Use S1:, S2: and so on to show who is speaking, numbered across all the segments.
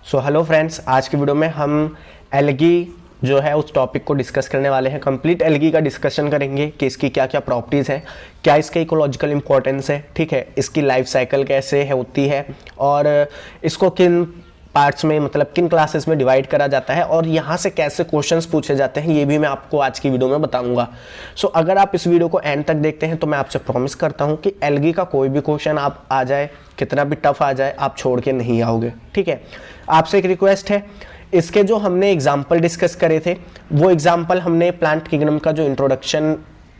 S1: So hello friends, आज की video में हम एल्गी जो है उस टॉपिक को डिस्कस करने वाले हैं। कंप्लीट एल्गी का डिस्कशन करेंगे कि इसकी क्या क्या प्रॉपर्टीज़ हैं, क्या इसके इकोलॉजिकल इंपॉर्टेंस है, ठीक है, इसकी लाइफ साइकिल कैसे है होती है और इसको किन पार्ट्स में मतलब किन क्लासेस में डिवाइड करा जाता है और यहाँ से कैसे क्वेश्चंस पूछे जाते हैं, ये भी मैं आपको आज की वीडियो में बताऊंगा। सो अगर आप इस वीडियो को एंड तक देखते हैं तो मैं आपसे प्रॉमिस करता हूँ कि एल्गी का कोई भी क्वेश्चन आप आ जाए, कितना भी टफ आ जाए, आप छोड़ के नहीं आओगे। ठीक है, आपसे एक रिक्वेस्ट है, इसके जो हमने एग्जाम्पल डिस्कस करे थे वो एग्जाम्पल हमने प्लांट किंगडम का जो इंट्रोडक्शन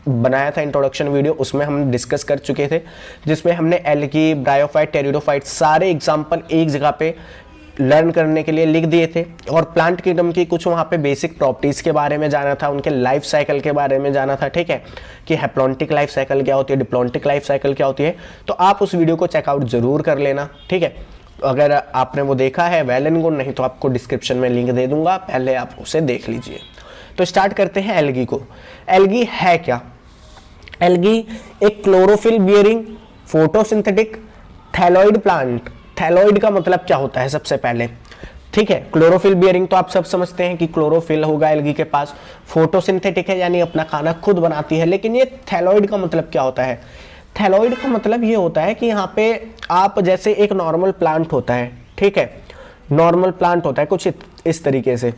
S1: बनाया था, इंट्रोडक्शन वीडियो, उसमें हम डिस्कस कर चुके थे, जिसमें हमने एल्गी, ब्रायोफाइट, टेरिडोफाइट सारे एग्जाम्पल एक जगह पे लर्न करने के लिए लिख दिए थे और प्लांट किंगडम की कुछ वहाँ पे बेसिक प्रॉपर्टीज़ के बारे में जाना था, उनके लाइफ साइकिल के बारे में जाना था। ठीक है, कि हैप्लॉन्टिक लाइफ साइकिल क्या होती है, डिप्लॉन्टिक लाइफ साइकिल क्या होती है। तो आप उस वीडियो को चेकआउट जरूर कर लेना। ठीक है, अगर आपने वो देखा है वेल एंड गुड, नहीं तो आपको डिस्क्रिप्शन में लिंक दे दूंगा, पहले आप उसे देख लीजिए। तो स्टार्ट करते हैं एल्गी को। एल्गी है क्या? एल्गी एक chlorophyll bearing photosynthetic thalloid plant. Thalloid का मतलब क्या होता है सबसे पहले? ठीक है, क्लोरोफिल बियरिंग तो आप सब समझते हैं कि क्लोरोफिल होगा एल्गी के पास, फोटोसिंथेटिक है यानी अपना खाना खुद बनाती है। लेकिन ये थैलॉइड का मतलब क्या होता है? थैलॉइड का मतलब ये होता है कि यहाँ पे आप जैसे एक नॉर्मल प्लांट होता है, ठीक है, नॉर्मल प्लांट होता है कुछ इस तरीके से,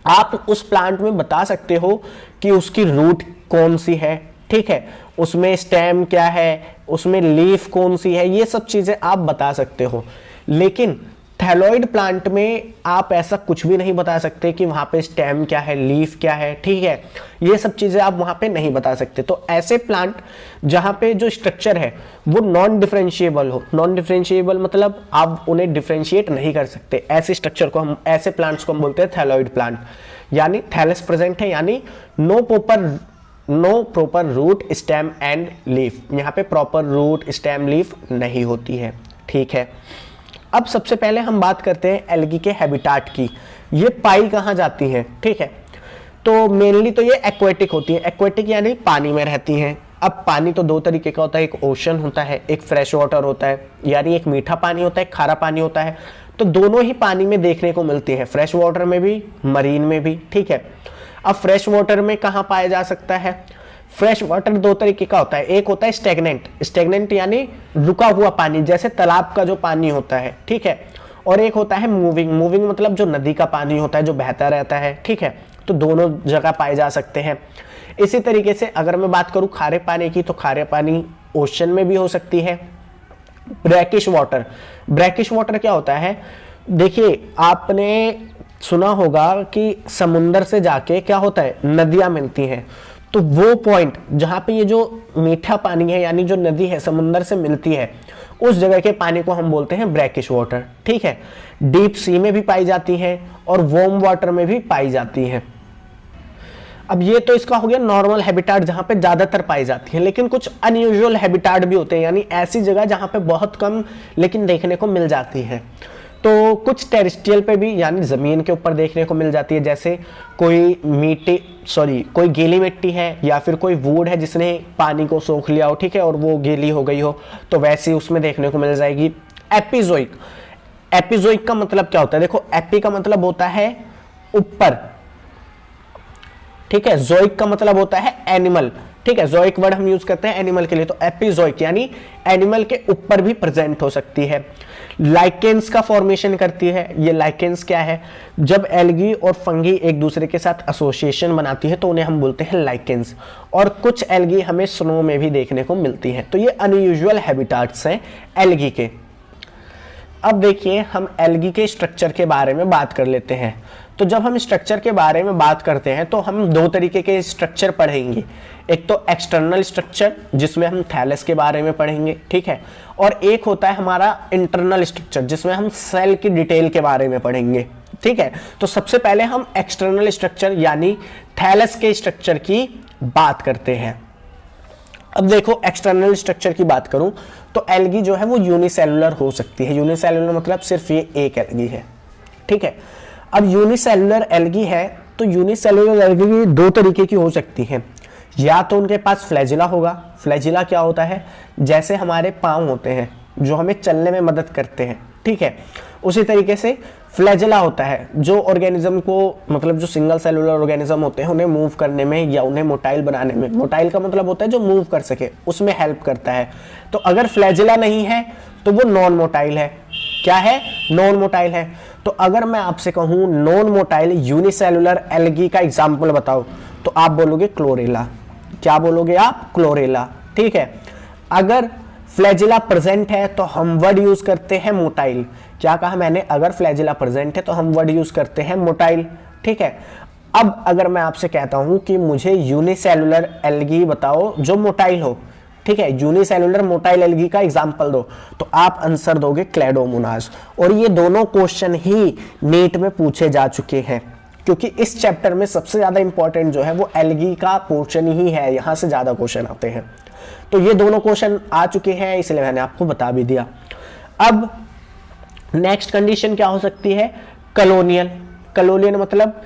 S1: आप उस प्लांट में बता सकते हो कि उसकी रूट कौन सी है, ठीक है, उसमें स्टेम क्या है, उसमें लीफ कौन सी है, ये सब चीजें आप बता सकते हो। लेकिन थैलॉइड प्लांट में आप ऐसा कुछ भी नहीं बता सकते कि वहां पे स्टेम क्या है, लीफ क्या है, ठीक है, ये सब चीजें आप वहां पे नहीं बता सकते। तो ऐसे प्लांट जहां पे जो स्ट्रक्चर है वो नॉन डिफरेंशिएबल हो, नॉन डिफरेंशिएबल मतलब आप उन्हें डिफरेंशिएट नहीं कर सकते, ऐसे स्ट्रक्चर को हम, ऐसे प्लांट्स को हम बोलते हैं थैलॉइड प्लांट। यानी थैलस प्रेजेंट है यानी no proper root stem and leaf, यहाँ पे प्रॉपर रूट स्टेम लीफ नहीं होती है। ठीक है, अब सबसे पहले हम बात करते हैं एल्गी के हैबिटाट की। ये पाई कहाँ जाती हैं? ठीक है, तो मेनली तो ये एक्वेटिक होती है। एक्वेटिक यानी पानी में रहती हैं। अब पानी तो दो तरीके का होता है, एक ओशन होता है, एक फ्रेश वाटर होता है, यानी एक मीठा पानी होता है, एक खारा पानी होता है। तो दोनों ही पानी में देखने को मिलती है, फ्रेश वाटर में भी, मरीन में भी। ठीक है, अब फ्रेश वाटर में कहाँ पाया जा सकता है? फ्रेश वाटर दो तरीके का होता है, एक होता है स्टेगनेंट, स्टेगनेंट यानी रुका हुआ पानी, जैसे तालाब का जो पानी होता है, ठीक है, और एक होता है मूविंग, मूविंग मतलब जो नदी का पानी होता है जो बहता रहता है। ठीक है, तो दोनों जगह पाए जा सकते हैं। इसी तरीके से अगर मैं बात करूं खारे पानी की, तो खारे पानी ओशन में भी हो सकती है। ब्रैकिश वाटर, ब्रैकिश वाटर क्या होता है? देखिए, आपने सुना होगा कि समुंदर से जाके क्या होता है, नदियां मिलती हैं, तो वो पॉइंट जहां पे ये जो मीठा पानी है यानी जो नदी है समुंदर से मिलती है, उस जगह के पानी को हम बोलते हैं ब्रैकिश वाटर। ठीक है, डीप सी में भी पाई जाती हैं और वार्म वाटर में भी पाई जाती हैं। अब ये तो इसका हो गया नॉर्मल हैबिटाट जहां पे ज्यादातर पाई जाती है, लेकिन कुछ अनयूजुअल हैबिटाट भी होते हैं, यानी ऐसी जगह जहां पे बहुत कम लेकिन देखने को मिल जाती है। तो कुछ टेरेस्ट्रियल पे भी यानी जमीन के ऊपर देखने को मिल जाती है, जैसे कोई गीली मिट्टी है या फिर कोई वुड है जिसने पानी को सोख लिया हो, ठीक है, और वो गीली हो गई हो, तो वैसे उसमें देखने को मिल जाएगी। एपिजोइक, एपिजोइक का मतलब क्या होता है? देखो, एपी का मतलब होता है ऊपर, ठीक है, जोइक का मतलब होता है एनिमल। ठीक है, जोइक वर्ड हम यूज करते हैं एनिमल के लिए, तो एपिजोइक यानी एनिमल के ऊपर भी प्रेजेंट हो सकती है। लाइकेंस का फॉर्मेशन करती है। ये लाइकेंस क्या है? जब एल्गी और फंगी एक दूसरे के साथ एसोसिएशन बनाती है तो उन्हें हम बोलते हैं लाइकेंस, और कुछ एल्गी हमें स्नो में भी देखने को मिलती है। तो ये अनयूजुअल हैबिटाट्स हैं एल्गी के। अब देखिए, हम एल्गी के स्ट्रक्चर के बारे में बात कर लेते हैं। तो जब हम स्ट्रक्चर के बारे में बात करते हैं तो हम दो तरीके के स्ट्रक्चर पढ़ेंगे। एक तो एक्सटर्नल स्ट्रक्चर जिसमें हम थैलस के बारे में पढ़ेंगे, ठीक है, और एक होता है हमारा इंटरनल स्ट्रक्चर जिसमें हम सेल की डिटेल के बारे में पढ़ेंगे। ठीक है, तो सबसे पहले हम एक्सटर्नल स्ट्रक्चर यानी थैलस के स्ट्रक्चर की बात करते हैं। अब देखो, एक्सटर्नल स्ट्रक्चर की बात करूं तो एल्गी जो है वो यूनिसेलुलर हो सकती है। यूनिसेलुलर मतलब सिर्फ ये एक एल्गी है। ठीक है, अब यूनिसेलुलर एल्गी है तो यूनिसेलुलर एल्गी दो तरीके की हो सकती है। या तो उनके पास फ्लैजिला होगा। फ्लैजिला क्या होता है? जैसे हमारे पाँव होते हैं जो हमें चलने में मदद करते हैं, ठीक है। उसी तरीके से फ्लैजेला होता है, जो ऑर्गेनिज्म को मतलब जो सिंगल सेलुलर ऑर्गेनिज्म होते हैं उन्हें मूव करने में या उन्हें मोटाइल बनाने में, मोटाइल का मतलब होता है जो मूव कर सके, उसमें हेल्प करता है। तो अगर फ्लैजेला नहीं है तो वो नॉन मोटाइल है। क्या है? नॉन मोटाइल है। तो अगर मैं आपसे कहूं नॉन मोटाइल यूनिसेलुलर एल्गी का एग्जाम्पल बताओ, तो आप बोलोगे क्लोरेला। क्या बोलोगे आप? क्लोरेला। ठीक है। अगर फ्लैजिला प्रेजेंट है तो हम वर्ड यूज करते हैं मोटाइल। क्या कहा मैंने? अगर फ्लैजिला प्रेजेंट है तो हम वर्ड यूज करते हैं मोटाइल। ठीक है। अब अगर मैं आपसे कहता हूं कि मुझे यूनिसेलुलर एल्गी बताओ जो मोटाइल हो, ठीक है, यूनिसेलुलर मोटाइल एल्गी का एग्जांपल दो, तो आप आंसर दोगे क्लेडोमोनास। और ये दोनों क्वेश्चन ही नीट में पूछे जा चुके हैं, क्योंकि इस चैप्टर में सबसे ज्यादा इंपॉर्टेंट जो है वो एल्गी का पोर्शन ही है, यहां से ज्यादा क्वेश्चन आते हैं। तो ये दोनों क्वेश्चन आ चुके हैं, इसलिए मैंने आपको बता भी दिया। अब नेक्स्ट कंडीशन क्या हो सकती है? कलोनियल। कलोनियल मतलब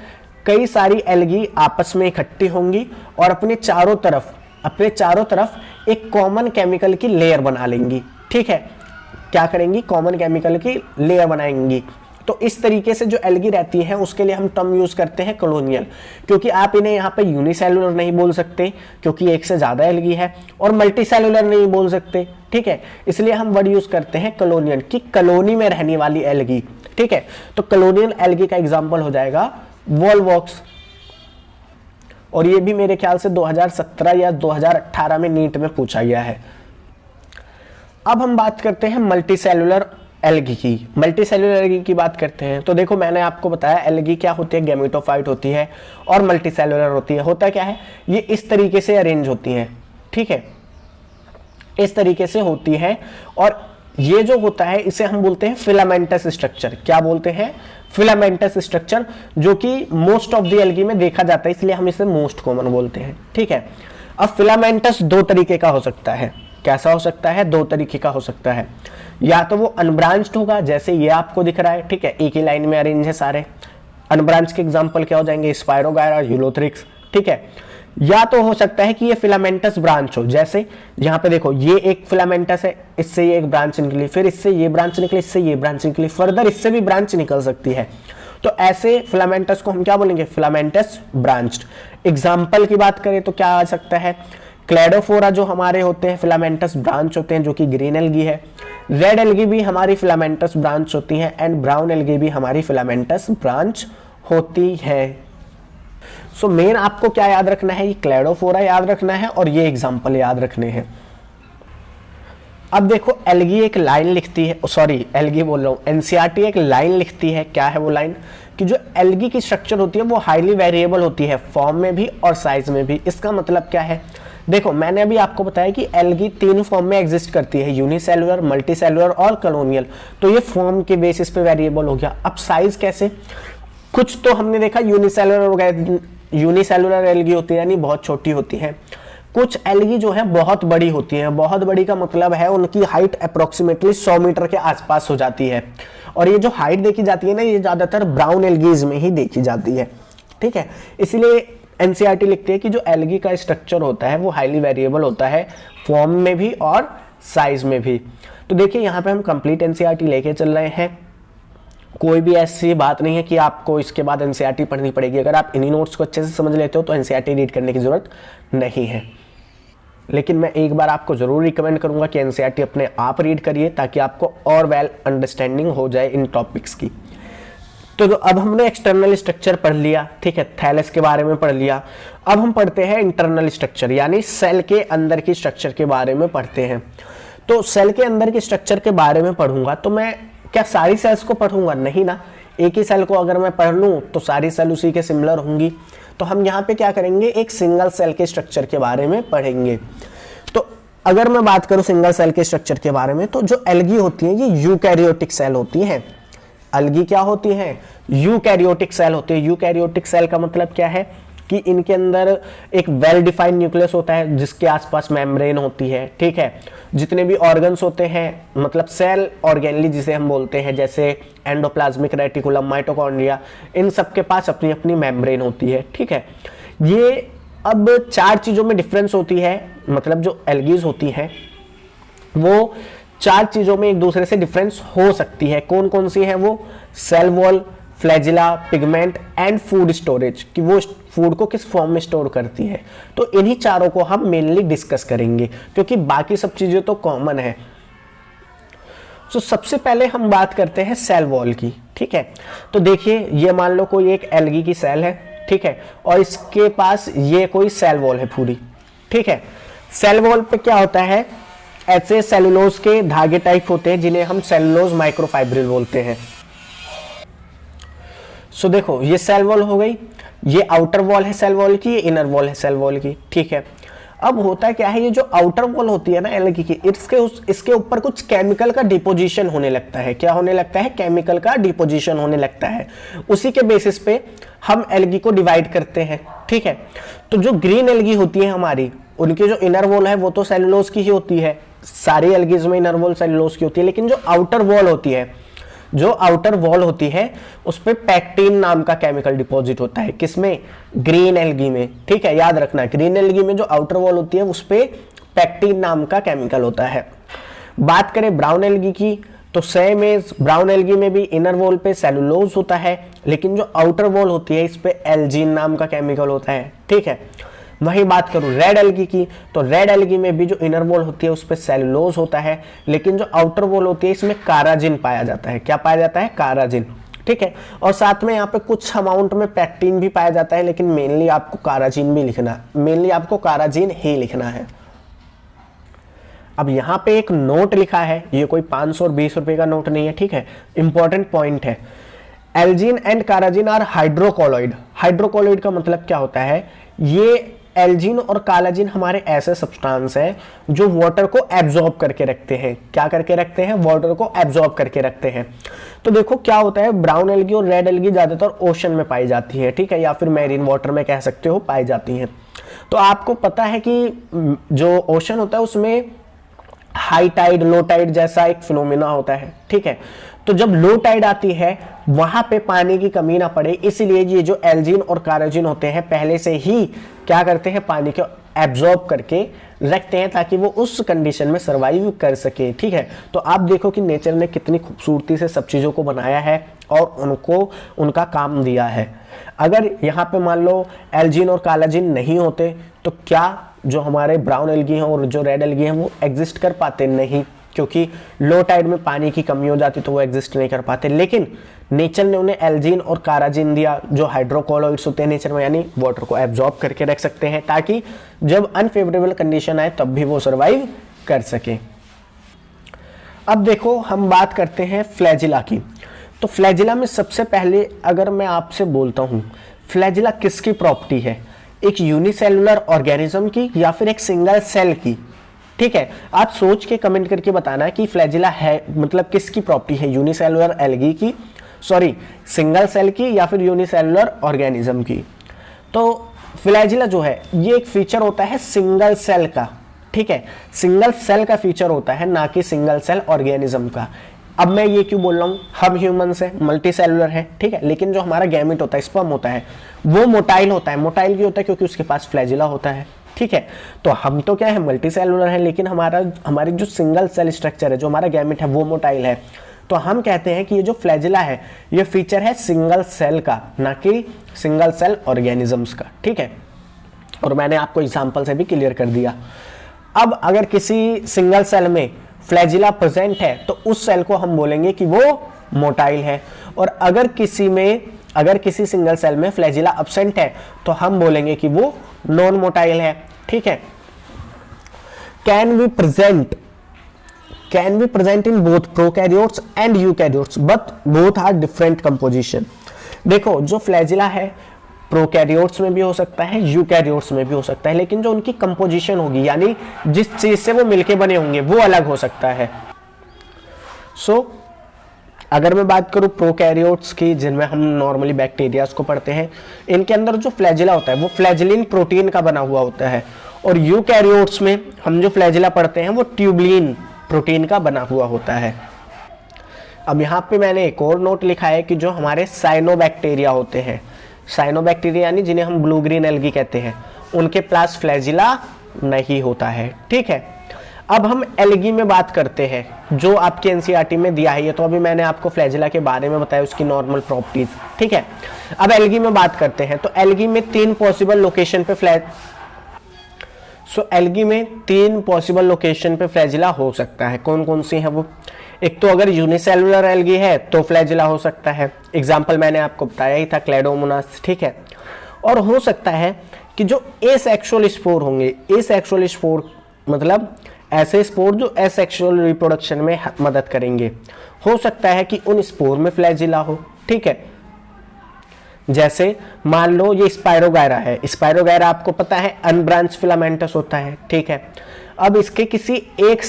S1: कई सारी एल्गी आपस में इकट्ठी होंगी और अपने चारों तरफ एक कॉमन केमिकल की लेयर बना लेंगी। ठीक है। क्या करेंगी? कॉमन केमिकल की लेयर बनाएंगी। तो इस तरीके से जो एल्गी रहती है उसके लिए हम टर्म यूज करते हैं कॉलोनियल, क्योंकि आप इन्हें यहाँ पे यूनिसेलुलर नहीं बोल सकते क्योंकि एक से ज्यादा एल्गी है, और मल्टीसेलुलर नहीं बोल सकते। ठीक है। इसलिए हम वर्ड यूज करते हैं कॉलोनियल, कि कॉलोनी में रहने वाली एल्गी। ठीक है। तो कॉलोनियल एल्गी का एग्जाम्पल हो जाएगा वॉलवॉक्स, और ये भी मेरे ख्याल से 2017 या 2018 में नीट में पूछा गया है। अब हम बात करते हैं मल्टीसेलुलर एल्गी की। मल्टीसेलुलर एल्गी की बात करते हैं तो देखो, मैंने आपको बताया एल्गी क्या होती है, गैमेटोफाइट होती है और मल्टीसेलुलर होती है। होता क्या है? ये इस तरीके से अरेंज होती है। ठीक है, इस तरीके से होती है, और ये जो होता है इसे हम बोलते हैं फिलामेंटस स्ट्रक्चर। क्या बोलते हैं? फिलामेंटस स्ट्रक्चर, जो कि मोस्ट ऑफ द एल्गी में देखा जाता है, इसलिए हम इसे मोस्ट कॉमन बोलते हैं। ठीक है। अब फिलामेंटस दो तरीके का हो सकता है। कैसा हो सकता है? दो तरीके का हो सकता है। या तो वो अनब्रांच्ड होगा, जैसे ये आपको दिख रहा है। ठीक है, एक ही लाइन में अरेंज है सारे। अनब्रांच के एग्जांपल क्या हो जाएंगे? Spirogyra, Ulothrix. ठीक है। या तो हो सकता है कि ये फिलामेंटस ब्रांच हो, जैसे यहाँ पे देखो ये एक फिलामेंटस है, इससे ये एक ब्रांच निकली, फिर इससे ये ब्रांच निकली, इससे ये ब्रांच निकली, फर्दर इससे भी ब्रांच निकल सकती है। तो ऐसे फिलामेंटस को हम क्या बोलेंगे? Filamentous branched. एग्जाम्पल की बात करें तो क्या आ सकता है? क्लेडोफोरा जो हमारे होते हैं फिलामेंटस ब्रांच होते हैं, जो कि ग्रीन एल्गी है। रेड एल्गी भी हमारी फिलामेंटस ब्रांच होती है, एंड ब्राउन एल्गी भी हमारी फिलामेंटस ब्रांच होती है। सो मेन आपको क्या याद रखना है? ये क्लेडोफोरा याद रखना है और ये एग्जाम्पल याद रखने हैं। अब देखो, एल्गी एक लाइन लिखती है, सॉरी एल्गी बोल रहा हूं, एनसीईआरटी एक लाइन लिखती है। क्या है वो लाइन? कि जो एल्गी की स्ट्रक्चर होती है वो हाईली वेरिएबल होती है, फॉर्म में भी और साइज में भी। इसका मतलब क्या है? देखो, मैंने अभी आपको बताया कि एल्गी तीन फॉर्म में एग्जिस्ट करती है, यूनिसेलुलर, मल्टीसेलुलर और कॉलोनियल। तो ये फॉर्म के बेसिस पे वेरिएबल हो गया। अब साइज कैसे? कुछ तो हमने देखा यूनिसेलुलर एल्गी होती है, यानी बहुत छोटी होती है। कुछ एल्गी जो है बहुत बड़ी होती है। बहुत बड़ी का मतलब है उनकी हाइट अप्रोक्सीमेटली 100 मीटर के आसपास हो जाती है। और ये जो हाइट देखी जाती है ना, ये ज्यादातर ब्राउन एल्गीज में ही देखी जाती है। ठीक है। इसलिए एनसीईआरटी लिखती है कि जो एल्गी का स्ट्रक्चर होता है वो हाईली वेरिएबल होता है, फॉर्म में भी और साइज में भी। तो देखिए, यहाँ पे हम कंप्लीट एनसीईआरटी लेके चल रहे हैं। कोई भी ऐसी बात नहीं है कि आपको इसके बाद एनसीईआरटी पढ़नी पड़ेगी। अगर आप इन्हीं नोट्स को अच्छे से समझ लेते हो तो एनसीईआरटी रीड करने की जरूरत नहीं है। लेकिन मैं एक बार आपको जरूर रिकमेंड करूंगा कि एनसीईआरटी अपने आप रीड करिए, ताकि आपको और वेल अंडरस्टैंडिंग हो जाए इन टॉपिक्स की। तो अब हमने एक्सटर्नल स्ट्रक्चर पढ़ लिया। ठीक है, थैलेस के बारे में पढ़ लिया। अब हम पढ़ते हैं इंटरनल स्ट्रक्चर, यानी सेल के अंदर की स्ट्रक्चर के बारे में पढ़ते हैं। तो सेल के अंदर के स्ट्रक्चर के बारे में पढ़ूंगा तो मैं क्या सारी सेल्स को पढ़ूंगा? नहीं ना। एक ही सेल को अगर मैं पढ़ लूं तो सारी सेल उसी के सिमिलर होंगी। तो हम यहाँ पे क्या करेंगे? एक सिंगल सेल के स्ट्रक्चर के बारे में पढ़ेंगे। तो अगर मैं बात करूं सिंगल सेल के स्ट्रक्चर के बारे में, तो जो एल्गी होती है ये यूकैरियोटिक सेल होती है। एल्गी क्या होती है? यूकैरियोटिक सेल होती है। यूकैरियोटिक सेल का मतलब क्या है? कि इनके अंदर एक वेल डिफाइंड न्यूक्लियस होता है जिसके आसपास मेम्ब्रेन होती है। ठीक है। जितने भी ऑर्गन्स होते हैं, मतलब सेल ऑर्गेनली जिसे हम बोलते हैं, जैसे एंडोप्लाज्मिक रेटिकुलम, माइटोकॉन्ड्रिया, इन सब के पास अपनी अपनी मेम्ब्रेन होती है। ठीक है। ये अब चार चीजों में डिफरेंस होती है, मतलब जो एल्गीज होती हैं वो चार चीजों में एक दूसरे से डिफरेंस हो सकती है। कौन कौन सी है वो? Cell wall, flagella, pigment and food storage, कि वो फूड को किस फॉर्म में स्टोर करती है। तो इन्हीं चारों को हम मेनली डिस्कस करेंगे, क्योंकि बाकी सब चीजें तो कॉमन है। तो सबसे पहले हम बात करते हैं सेल वॉल की, ठीक है। तो देखिए, ये मान लो कोई एक एल्गी की सेल है, ठीक है, और इसके पास ये कोई सेल वॉल है पूरी, ठीक है। सेल वॉल पे क्या होता है, ऐसे सेलुलोज के धागे टाइप होते हैं जिन्हें हम सेलुलोज माइक्रोफाइब्रिल बोलते हैं। सो देखो, ये सेल वॉल हो गई, ये आउटर वॉल है सेल वॉल की, ये इनर वॉल है सेल वॉल की, ठीक है। अब होता क्या है, ये जो आउटर वॉल होती है ना एल्गी की, इसके ऊपर कुछ केमिकल का डिपोजिशन होने लगता है। क्या होने लगता है? केमिकल का डिपोजिशन होने लगता है। उसी के बेसिस पे हम एल्गी को डिवाइड करते हैं, ठीक है। तो जो ग्रीन एल्गी होती है हमारी, उनकी जो इनर वॉल है वो तो सेलुलोज की ही होती है, सारी एल्गीज में इनर वॉल सेलुलोज की होती है। लेकिन जो आउटर वॉल होती है, उस पे पैक्टिन नाम का केमिकल डिपॉजिट होता है। किसमें? ग्रीन एल्गी में, ठीक है। याद रखना, ग्रीन एल्गी में जो आउटर वॉल होती है उस पे पैक्टिन नाम का केमिकल होता है। बात करें ब्राउन एल्गी की, तो सेम एज ब्राउन एल्गी में भी इनर वॉल पे सेलुलोज होता है, लेकिन जो आउटर वॉल होती है इस पे एल्जीन नाम का केमिकल होता है, ठीक है। वही बात करूं रेड एल्गी की, तो रेड एल्गी में भी जो इनर वॉल होती है उस पे सेलुलोज होता है, लेकिन जो आउटर वॉल होती है इसमें काराजिन पाया जाता है। क्या पाया जाता है? काराजिन, ठीक है। और साथ में यहाँ पे कुछ अमाउंट में पैक्टिन भी पाया जाता है, लेकिन मेनली आपको काराजिन ही लिखना है। अब यहाँ पे एक नोट लिखा है, ये कोई 500 और 20 रुपए का नोट नहीं है, ठीक है। इंपॉर्टेंट पॉइंट है, Elgin and काराजिन are hydrocolloid. Hydrocolloid का मतलब क्या होता है? ये एल्जीन और कालाजिन हमारे ऐसे सब्सटेंस हैं जो वाटर को एब्जॉर्ब करके रखते हैं। क्या करके रखते हैं? वाटर को एब्जॉर्ब करके रखते हैं। तो देखो क्या होता है, ब्राउन एल्गी और रेड एल्गी ज्यादातर ओशन में पाई जाती है, ठीक है, या फिर मैरीन वाटर में कह सकते हो पाई जाती हैं। तो आपको पता है कि जो ओशन होता है उसमें हाई टाइड लो टाइड जैसा एक फिनोमिना होता है, ठीक है। तो जब लो टाइड आती है वहां पे पानी की कमी ना पड़े, इसलिए ये जो एल्जीन और काराजिन होते हैं पहले से ही क्या करते हैं, पानी को एब्जॉर्ब करके रखते हैं ताकि वो उस कंडीशन में सर्वाइव कर सके, ठीक है। तो आप देखो कि नेचर ने कितनी खूबसूरती से सब चीजों को बनाया है और उनको उनका काम दिया है। अगर यहाँ पे मान लो एल्जीन और कालाजिन नहीं होते तो क्या जो हमारे ब्राउन एल्गी हैं और जो रेड एल्गी हैं वो एग्जिस्ट कर पाते? नहीं, क्योंकि लो टाइड में पानी की कमी हो जाती तो वो एग्जिस्ट नहीं कर पाते। लेकिन नेचर ने उन्हें एल्जीन और काराजिन दिया जो हाइड्रोकोलॉइड्स होते हैं नेचर में, यानी वाटर को एब्जॉर्ब करके रख सकते हैं ताकि जब अनफेवरेबल कंडीशन आए तब भी वो सर्वाइव कर सके। अब देखो हम बात करते हैं फ्लैजिला की। तो फ्लैजिला में सबसे पहले अगर मैं आपसे बोलता हूं फ्लैजिला किसकी प्रॉपर्टी है, एक यूनिसेलुलर ऑर्गेनिज्म की या फिर एक सिंगल सेल की, ठीक है। आप सोच के कमेंट करके बताना कि फ्लैजिला है मतलब किसकी प्रॉपर्टी है, यूनिसेलुलर एल्गी की, सॉरी सिंगल सेल की या फिर यूनिसेलुलर ऑर्गेनिज्म की। तो फ्लैजिला जो है ये एक फीचर होता है सिंगल सेल का, ठीक है, सिंगल सेल का फीचर होता है ना कि सिंगल सेल ऑर्गेनिज्म का। अब मैं ये क्यों बोल रहा हूँ, हम ह्यूमंस है मल्टी सेलुलर है, ठीक है, लेकिन जो हमारा गैमेट होता है स्पर्म होता है वो मोटाइल होता है। मोटाइल क्यों होता है? क्योंकि उसके पास फ्लैजिला होता है, ठीक है। तो हम तो क्या है मल्टी सेलुलर है, लेकिन हमारी जो सिंगल सेल स्ट्रक्चर है, जो हमारा गैमेट है वो मोटाइल है। तो हम कहते हैं कि ये जो फ्लैजिला है ये फीचर है सिंगल सेल का, ना कि सिंगल सेल ऑर्गेनिजम्स का, ठीक है। और मैंने आपको एग्जांपल से भी क्लियर कर दिया। अब अगर किसी सिंगल सेल में फ्लैजिला प्रेजेंट है तो उस सेल को हम बोलेंगे कि वो मोटाइल है, और अगर किसी सिंगल सेल में फ्लैजिला एब्सेंट है तो हम बोलेंगे कि वो नॉन मोटाइल है, ठीक है। Can be present in both prokaryotes and eukaryotes but both are different composition. देखो जो फ्लैजिला है प्रोकैरियोट्स में भी हो सकता है, यूकैरियोट्स में भी हो सकता है, लेकिन जो उनकी कंपोजिशन होगी यानी जिस चीज से वो मिलके बने होंगे वो अलग हो सकता है। अगर मैं बात करूं प्रोकैरियोट्स की जिनमें हम नॉर्मली बैक्टीरियाज को पढ़ते हैं, इनके अंदर जो फ्लैजिला होता है वो फ्लैजिलिन प्रोटीन का बना हुआ होता है, और यूकैरियोट्स में हम जो फ्लैजिला पढ़ते हैं वो ट्यूबलिन प्रोटीन का बना हुआ होता है। अब यहाँ पे मैंने एक और नोट लिखा है कि जो हमारे साइनोबैक्टीरिया होते हैं, साइनोबैक्टीरिया यानी जिन्हें हम ब्लू ग्रीन एल्गी कहते हैं, उनके पास फ्लैजिला नहीं होता है, ठीक है। अब हम एल्गी में बात करते हैं, जो आपके एनसीईआरटी में दिया है। ये तो अभी मैंने आपको फ्लैजिला के बारे में बताया, उसकी नॉर्मल प्रॉपर्टीज, ठीक है। अब एल्गी में बात करते हैं, तो एल्गी में 3 पॉसिबल लोकेशन पे फ्लैजिला हो सकता है। कौन कौन सी है वो? एक तो अगर यूनिसेलुलर एल्गी है तो फ्लैजिला हो सकता है, एग्जाम्पल मैंने आपको बताया ही था, क्लेडोमोनास, ठीक है। और हो सकता है कि जो एसेक्सुअल स्पोर होंगे, एसेक्सुअल स्पोर मतलब ऐसे स्पोर जो एसेक्सुअल रिप्रोडक्शन में मदद करेंगे, हो सकता है कि उन स्पोर में फ्लैजिला हो, ठीक है। जैसे मान लो ये स्पाइरोगायरा है, स्पाइरोगायरा आपको पता है अनब्रांच फिलामेंटस होता है, ठीक है। अब इसके किसी एक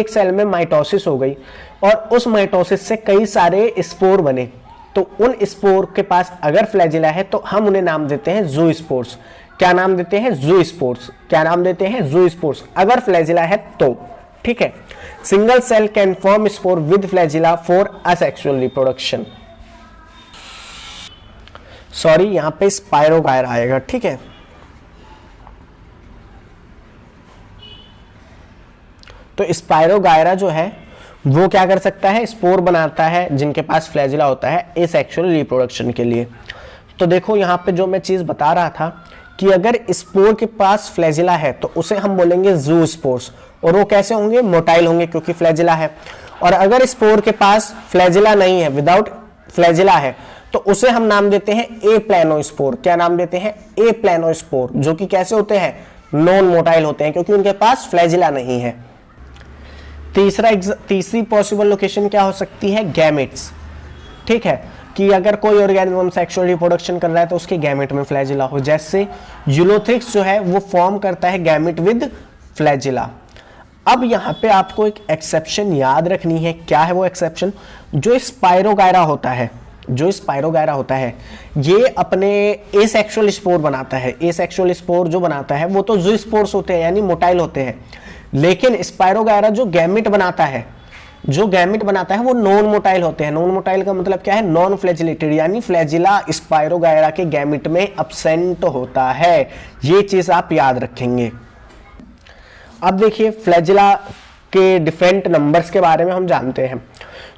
S1: सेल में माइटोसिस हो गई और उस माइटोसिस से कई सारे स्पोर बने, तो उन स्पोर के पास अगर फ्लैजिला है तो हम उन्हें नाम देते हैं ज़ूस्पोर्स। क्या नाम देते हैं? ज़ूस्पोर्स। क्या नाम देते हैं? ज़ूस्पोर्स, अगर फ्लैजिला है तो, ठीक है। Single cell can form spore with flagella for asexual reproduction. Sorry, यहां पे स्पाइरोगायरा आएगा, ठीक है। तो स्पाइरोगायरा जो है वो क्या कर सकता है? स्पोर बनाता है जिनके पास फ्लैजिला होता है एसेक्सुअल रिप्रोडक्शन के लिए। तो देखो यहां पे जो मैं चीज बता रहा था कि अगर स्पोर के पास फ्लैजिला है तो उसे हम बोलेंगे ज़ूस्पोर्स, और वो कैसे होंगे? मोटाइल होंगे, क्योंकि फ्लैजिला है। और अगर स्पोर के पास फ्लैजिला नहीं है, विदाउट फ्लैजिला है, तो उसे हम नाम देते हैं ए प्लेनोस्पोर। क्या नाम देते हैं? ए प्लेनोस्पोर, जो कि कैसे होते हैं? नॉन मोटाइल होते हैं, क्योंकि उनके पास फ्लैजिला नहीं है। तीसरी पॉसिबल लोकेशन क्या हो सकती है? गैमेट्स, ठीक है, कि अगर कोई ऑर्गेनिज्म सेक्सुअल रिप्रोडक्शन कर रहा है तो उसके गैमेट में फ्लैजिला हो। जैसे यूलोथ्रिक्स जो है वो फॉर्म करता है गैमेट विद फ्लैजिला। अब यहाँ पे आपको एक एक्सेप्शन याद रखनी है। क्या है वो एक्सेप्शन? जो स्पाइरोगायरा होता है ये अपने एसेक्सुअल स्पोर बनाता है। एसेक्सुअल स्पोर जो बनाता है वो तो ज़ूस्पोर्स होते हैं, यानी मोटाइल होते हैं, लेकिन स्पाइरोगायरा जो गैमेट बनाता है वो नॉन मोटाइल होते हैं। नॉन मोटाइल का मतलब क्या है? नॉन फ्लैजिलेटेड, यानी फ्लैजिला स्पाइरोगायरा के गैमेट में अब्सेंट होता है। ये चीज आप याद रखेंगे। अब देखिए फ्लैजिला के डिफरेंट नंबर्स के बारे में हम जानते हैं।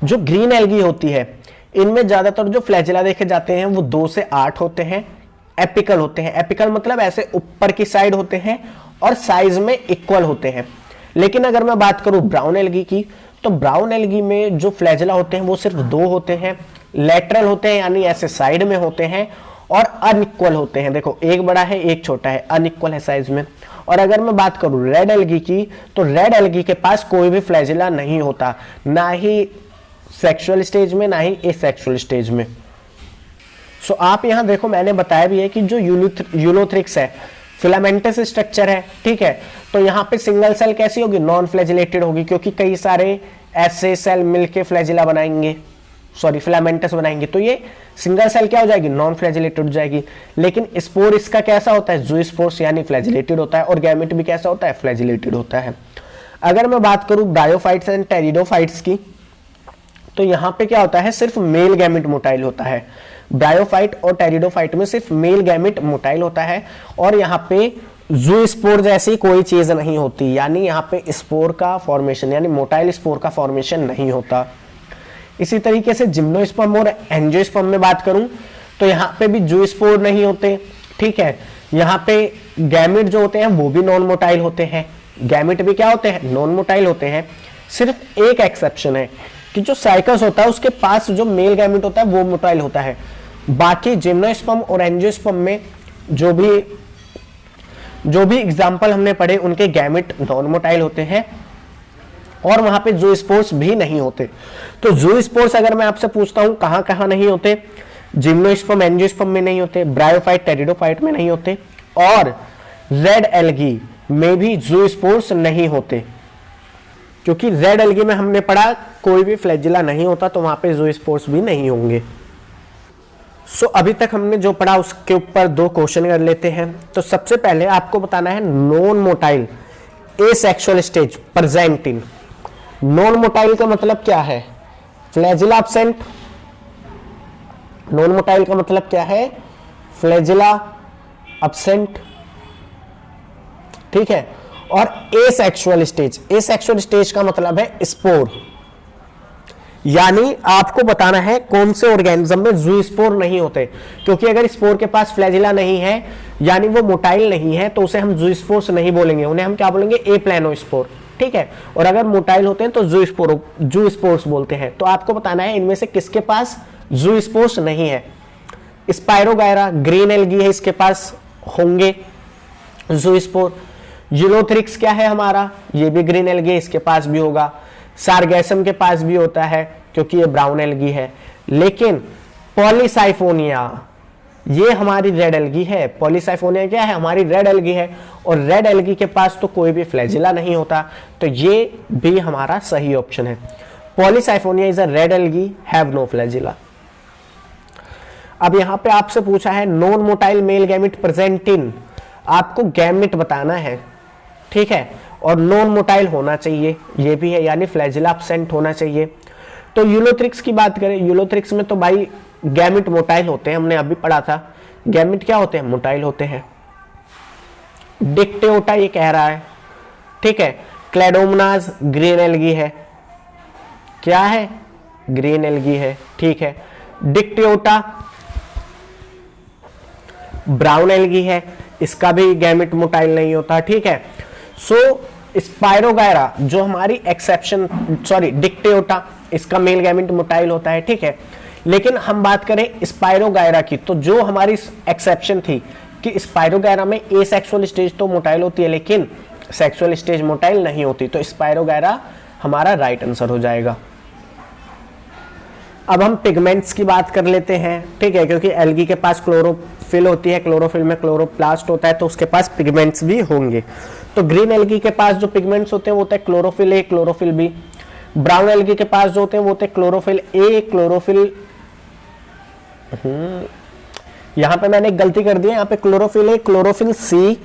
S1: जो ग्रीन एल्गी होती है इनमें ज्यादातर जो फ्लैजिला देखे जाते हैं वो 2 से 8 होते हैं, एपिकल होते हैं। एपिकल मतलब ऐसे ऊपर की साइड होते हैं और साइज में इक्वल होते हैं। लेकिन अगर मैं बात करूं ब्राउन एल्गी की, तो ब्राउन एल्गी में जो फ्लैजिला होते हैं वो सिर्फ 2 होते हैं, लेटरल होते हैं यानी ऐसे साइड में होते हैं, और अनइक्वल होते हैं। देखो एक बड़ा है एक छोटा है, अनइक्वल है साइज में। और अगर मैं बात करूं रेड एल्गी की, तो रेड एल्गी के पास कोई भी फ्लैजिला नहीं होता, ना ही सेक्सुअल स्टेज में ना ही एसेक्सुअल स्टेज में। सो आप यहां देखो मैंने बताया भी है कि जो यूलोथ्रिक्स है फिलामेंटस स्ट्रक्चर है, ठीक है। तो यहाँ पे सिंगल सेल कैसी होगी? नॉन फ्लैजिलेटेड होगी, क्योंकि कई सारे ऐसे सेल मिलके फ्लैजिला बनाएंगे, सॉरी फिलामेंटस बनाएंगे, तो ये सिंगल सेल क्या हो जाएगी? नॉन फ्लैजिलेटेड हो जाएगी। लेकिन स्पोर इसका कैसा होता है? ज़ूस्पोर्स यानी फ्लैजिलेटेड होता है, और गैमेट भी कैसा होता है? फ्लैजिलेटेड होता है। अगर मैं बात करूं ब्रायोफाइट्स एंड टेरिडोफाइट्स की, तो यहाँ पे क्या होता है? सिर्फ मेल गैमेट मोटाइल होता है। ब्रायोफाइट और टेरिडोफाइट में सिर्फ मेल गैमेट मोटाइल होता है, और यहाँ पे ज़ूस्पोर जैसी कोई चीज नहीं होती, यानी यहाँ पे स्पोर का फॉर्मेशन यानी मोटाइल स्पोर का फॉर्मेशन नहीं होता। इसी तरीके से जिम्नोस्पर्म और एंजियोस्पर्म में बात करूं तो यहाँ पे भी ज़ूस्पोर नहीं होते, ठीक है। यहाँ पे गैमेट जो होते हैं वो भी नॉन मोटाइल होते हैं। गैमेट भी क्या होते हैं? नॉन मोटाइल होते हैं। सिर्फ एक एक्सेप्शन है कि जो साइकस होता है उसके पास जो मेल गैमेट होता है वो मोटाइल होता है। बाकी जिम्नोस्पर्म और एंजियोस्पर्म में जो भी एग्जाम्पल हमने पढ़े उनके गैमेट नॉन मोटाइल होते हैं, और वहां पे ज़ूस्पोर्स भी नहीं होते। तो ज़ूस्पोर्स अगर मैं आपसे पूछता हूं कहां कहां नहीं होते? जिम्नोस्पर्म एंजियोस्पर्म में नहीं होते, ब्रायोफाइट टेरिडोफाइट में नहीं होते, और रेड एल्गी में भी ज़ूस्पोर्स नहीं होते, क्योंकि रेड एल्गी में हमने पढ़ा कोई भी फ्लैजिला नहीं होता, तो वहां पे ज़ूस्पोर्स भी नहीं होंगे। सो अभी तक हमने जो पढ़ा उसके ऊपर 2 क्वेश्चन कर लेते हैं। तो सबसे पहले आपको बताना है non motile asexual stage present in. Non motile का मतलब क्या है? Flagella absent. नॉन मोटाइल का मतलब क्या है? फ्लैजिला एब्सेंट, ठीक है। और एसेक्सुअल स्टेज, एसेक्सुअल स्टेज का मतलब है स्पोर, यानी आपको बताना है कौन से ऑर्गेनिज्म में ज़ूस्पोर नहीं होते, क्योंकि अगर स्पोर के पास फ्लैजिला नहीं है यानी वो मोटाइल नहीं है तो उसे हम ज़ूस्पोर्स नहीं बोलेंगे, उन्हें हम क्या बोलेंगे, एप्लानोस्पोर, ठीक है। और अगर मोटाइल होते हैं तो ज़ूस्पोर्स बोलते हैं। तो आपको बताना है इनमें से किसके पास ज़ूस्पोर्स नहीं है। स्पायरोगायरा ग्रीन एल्गी है, इसके पास होंगे ज़ूस्पोर। यूलोथ्रिक्स क्या है हमारा, ये भी ग्रीन एल्गी, इसके पास भी होगा। सारगैसम के पास भी होता है क्योंकि ये ब्राउन एल्गी है। लेकिन पॉलीसाइफोनिया ये हमारी रेड एल्गी है। पॉलीसाइफोनिया क्या है, हमारी रेड एल्गी है, और रेड एल्गी के पास तो कोई भी फ्लैजिला नहीं होता, तो ये भी हमारा सही ऑप्शन है। Polysiphonia is a red algae, have no flagella. अब यहां पे आपसे पूछा है non motile male gamete present in, आपको गैमेट बताना है, ठीक है, और नॉन मोटाइल होना चाहिए, ये भी है, यानी फ्लैजिला एब्सेंट होना चाहिए। तो यूलोथ्रिक्स की बात करें, यूलोथ्रिक्स में तो भाई गैमेट मोटाइल होते हैं, हमने अभी पढ़ा था। गैमेट क्या होते हैं, मोटाइल होते हैं। डिक्टेओटा ये कह रहा है, ठीक है। क्लेडोमोनास ग्रीन एल्गी है, क्या है, ग्रीन एल्गी है, ठीक है। डिक्टेओटा ब्राउन एल्गी है, इसका भी गैमेट मोटाइल नहीं होता, ठीक है। सो स्पायरोगायरा जो हमारी एक्सेप्शन, सॉरी डिक्टेओटा, इसका मेल गैमेट मोटाइल होता है, ठीक है। लेकिन हम बात करें स्पायरोगायरा की, तो जो हमारी एक्सेप्शन थी कि स्पायरोगायरा में एसेक्सुअल स्टेज तो मोटाइल होती है लेकिन सेक्सुअल स्टेज मोटाइल नहीं होती, तो स्पायरोगायरा हमारा राइट आंसर हो जाएगा। अब हम पिगमेंट्स की बात कर लेते हैं, ठीक है, क्योंकि एल्गी के पास क्लोरोफिल होती है, क्लोरोफिल में क्लोरोप्लास्ट होता है, तो उसके पास पिगमेंट्स भी होंगे। तो ग्रीन एल्गी के पास जो पिगमेंट्स होते हैं वो होते हैं chlorophyll A, chlorophyll B. Brown algae के पास जो होते हैं वो होते हैं क्लोरोफिल ए, क्लोरोफिल, यहां पे मैंने एक गलती कर दी है, यहां पे क्लोरोफिल ए, क्लोरोफिल सी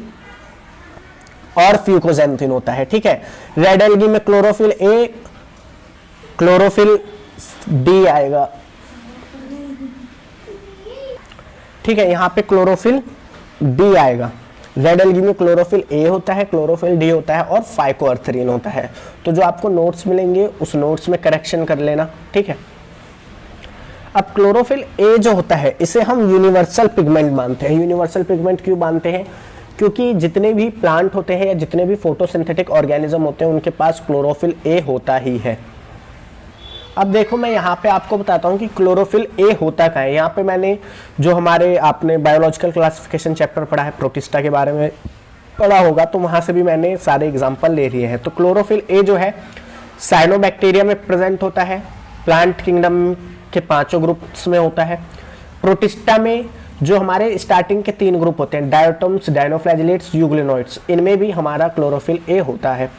S1: और फ्यूकोजेंथिन होता है, ठीक है। रेड एल्गी में क्लोरोफिल ए, क्लोरोफिल डी आएगा, ठीक है, यहां पे क्लोरोफिल डी आएगा। रेड एल्गी में क्लोरोफिल ए होता है, क्लोरोफिल डी होता है और फाइकोअर्थरीन होता है। तो जो आपको नोट्स मिलेंगे उस नोट्स में करेक्शन कर लेना, ठीक है। अब क्लोरोफिल ए जो होता है इसे हम यूनिवर्सल पिगमेंट मानते हैं। यूनिवर्सल पिगमेंट क्यों मानते हैं, क्योंकि जितने भी प्लांट होते हैं या जितने भी फोटोसिंथेटिक ऑर्गेनिज्म होते हैं उनके पास क्लोरोफिल ए होता ही है। अब देखो मैं यहाँ पे आपको बताता हूँ कि क्लोरोफिल ए होता क्या है। यहाँ पे मैंने जो हमारे आपने बायोलॉजिकल क्लासिफिकेशन चैप्टर पढ़ा है, प्रोटिस्टा के बारे में पढ़ा होगा, तो वहाँ से भी मैंने सारे एग्जाम्पल ले लिए हैं। तो क्लोरोफिल ए जो है साइनोबैक्टीरिया में प्रेजेंट होता है, प्लांट किंगडम के 5 ग्रुप्स में होता है। प्रोटिस्टा में जो हमारे स्टार्टिंग के 3 ग्रुप होते हैं, डायोटम्स, डायनोफ्लैजिलेट्स, यूग्लिनोइड्स, इनमें भी हमारा क्लोरोफिल ए होता है।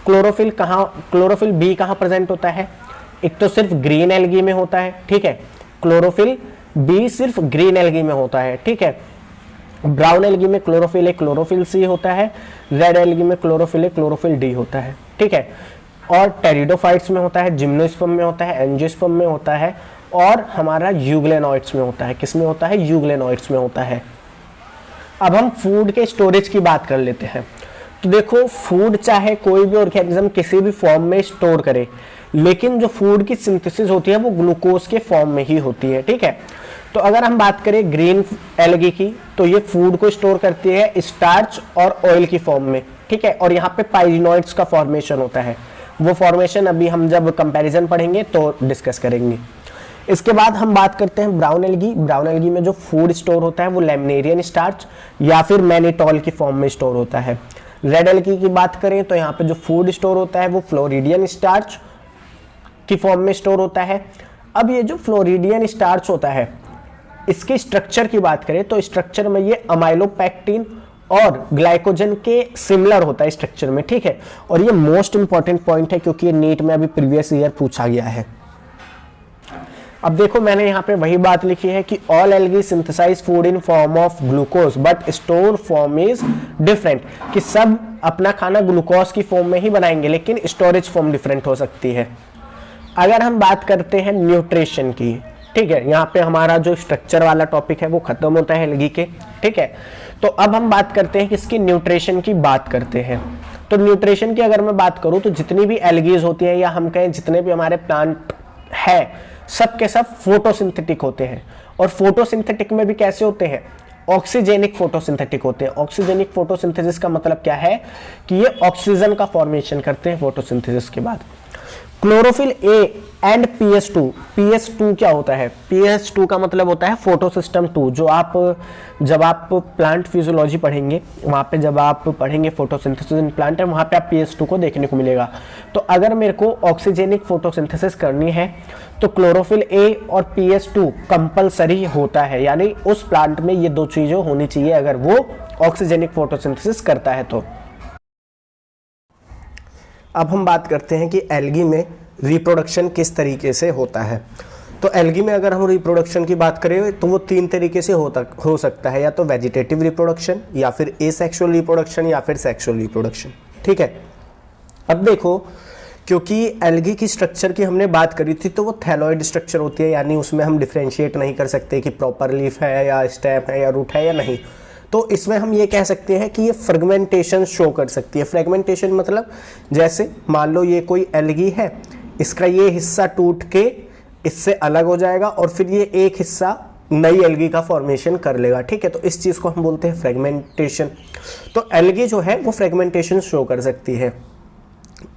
S1: क्लोरोफिल बी कहाँ प्रेजेंट होता है, एक तो सिर्फ ग्रीन एल्गी में होता है, ठीक है। क्लोरोफिल बी सिर्फ ग्रीन एल्गी में होता है, ठीक है। ब्राउन एल्गी में क्लोरोफिल ए, क्लोरोफिल सी होता है। रेड एल्गी में क्लोरोफिल ए, क्लोरोफिल डी होता है, ठीक है। और टेरिडोफाइट्स में होता है, जिम्नोस्पर्म में होता है, एंजियोस्पर्म में होता है, और हमारा यूग्लेनॉइड्स में होता है। किस में होता है, यूग्लेनॉइड्स में होता है। अब हम फूड के स्टोरेज की बात कर लेते हैं। तो देखो फूड चाहे कोई भी ऑर्गेनिज्म किसी भी फॉर्म में स्टोर करे, लेकिन जो फूड की सिंथेसिस होती है वो ग्लूकोज के फॉर्म में ही होती है, ठीक है। तो अगर हम बात करें ग्रीन एल्गी की, तो ये फूड को स्टोर करती है स्टार्च और ऑयल की फॉर्म में, ठीक है। और यहाँ पे पाइरिनॉइड्स का फॉर्मेशन होता है, वो फॉर्मेशन अभी हम जब कंपैरिजन पढ़ेंगे तो डिस्कस करेंगे। इसके बाद हम बात करते हैं ब्राउन एल्गी। ब्राउन एल्गी में जो फूड स्टोर होता है वो लैमिनेरियन स्टार्च या फिर मैनिटॉल की फॉर्म में स्टोर होता है। रेड एल्गी की बात करें तो यहाँ पे जो फूड स्टोर होता है वो फ्लोरिडियन स्टार्च की फॉर्म में स्टोर होता है। अब ये जो फ्लोरिडियन स्टार्च होता है इसके स्ट्रक्चर की बात करें तो स्ट्रक्चर में ये अमाइलोपेक्टिन और ग्लाइकोजन के सिमिलर होता है स्ट्रक्चर में, ठीक है। और ये मोस्ट इंपॉर्टेंट पॉइंट है क्योंकि ये नीट में अभी प्रीवियस ईयर पूछा गया है। अब देखो मैंने यहाँ पे वही बात लिखी है कि all algae synthesize food in form of glucose but store form is different, कि सब अपना खाना ग्लूकोज की फॉर्म में ही बनाएंगे लेकिन स्टोरेज फॉर्म डिफरेंट हो सकती है। अगर हम बात करते हैं न्यूट्रिशन की, ठीक है, यहाँ पे हमारा जो स्ट्रक्चर वाला टॉपिक है वो खत्म होता है एल्गी के, ठीक है। तो अब हम बात करते हैं कि इसकी न्यूट्रिशन की बात करते हैं। तो न्यूट्रिशन की अगर मैं बात करूं तो जितनी भी एल्गीज होती हैं या हम कहें जितने भी हमारे प्लांट है सब के सब फोटोसिंथेटिक होते हैं। और फोटोसिंथेटिक में भी कैसे होते हैं, ऑक्सीजेनिक फोटोसिंथेटिक होते हैं। ऑक्सीजेनिक फोटोसिंथेसिस का मतलब क्या है कि ये ऑक्सीजन का फॉर्मेशन करते हैं फोटोसिंथेसिस के बाद। Chlorophyll A and PS2, PS2 क्या होता है, PS2 का मतलब होता है फोटोसिस्टम 2। जो आप जब आप प्लांट फिजियोलॉजी पढ़ेंगे वहां पे जब आप पढ़ेंगे फोटोसिंथेसिस इन प्लांट है वहां पे आप PS2 को देखने को मिलेगा। तो अगर मेरे को ऑक्सीजेनिक फोटोसिंथेसिस करनी है तो क्लोरोफिल ए और PS2 कंपलसरी होता है, यानी उस प्लांट में ये दो चीजें होनी चाहिए अगर वो ऑक्सीजेनिक फोटोसिंथेसिस करता है तो। अब हम बात करते हैं कि एल्गी में रिप्रोडक्शन किस तरीके से होता है। तो एल्गी में अगर हम रिप्रोडक्शन की बात करें तो वो 3 तरीके से हो सकता है, या तो वेजिटेटिव रिप्रोडक्शन, या फिर एसेक्सुअल रिप्रोडक्शन, या फिर सेक्सुअल रिप्रोडक्शन। ठीक है, अब देखो क्योंकि एल्गी की स्ट्रक्चर की हमने बात करी थी तो वो थैलॉइड स्ट्रक्चर होती है, यानी उसमें हम डिफ्रेंशिएट नहीं कर सकते कि प्रॉपर लीफ है या स्टेम है या रूट है या नहीं। तो इसमें हम ये कह सकते हैं कि ये फ्रेगमेंटेशन शो कर सकती है। फ्रेगमेंटेशन मतलब जैसे मान लो ये कोई एल्गी है, इसका ये हिस्सा टूट के इससे अलग हो जाएगा और फिर ये एक हिस्सा नई एल्गी का फॉर्मेशन कर लेगा। ठीक है, तो इस चीज को हम बोलते हैं फ्रेगमेंटेशन। तो एल्गी जो है वो फ्रेगमेंटेशन शो कर सकती है।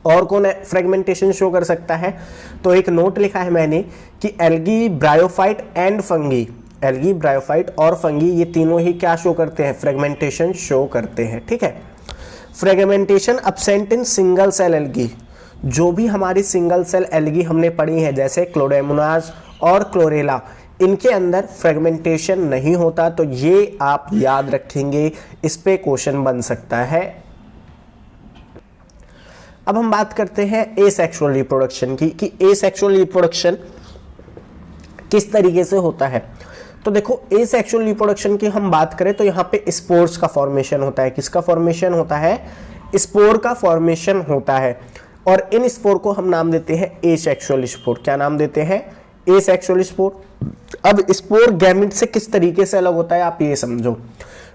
S1: और कौन फ्रेगमेंटेशन शो कर सकता है, तो एक नोट लिखा है मैंने कि algae, bryophyte and fungi, algae, bryophyte और फंगी ये तीनों ही क्या शो करते हैं, फ्रेगमेंटेशन शो करते हैं। ठीक है, fragmentation absent in single cell algae, जो भी हमारी सिंगल सेल एल्गी हमने पढ़ी है जैसे क्लोडेमोनास और क्लोरेला, इनके अंदर फ्रेगमेंटेशन नहीं होता। तो ये आप याद रखेंगे, इस पे क्वेश्चन बन सकता है। अब हम बात करते हैं एसेक्सुअल रिप्रोडक्शन की, कि एसेक्सुअल रिप्रोडक्शन किस तरीके से होता है। तो देखो एसेक्सुअल रिप्रोडक्शन की हम बात करें तो यहाँ पे स्पोर्स का फॉर्मेशन होता है। किसका फॉर्मेशन होता है, स्पोर का फॉर्मेशन होता है। और इन स्पोर को हम नाम देते हैं एसेक्सुअल स्पोर। क्या नाम देते हैं, एसेक्सुअल स्पोर। अब स्पोर गैमेट से किस तरीके से अलग होता है आप ये समझो।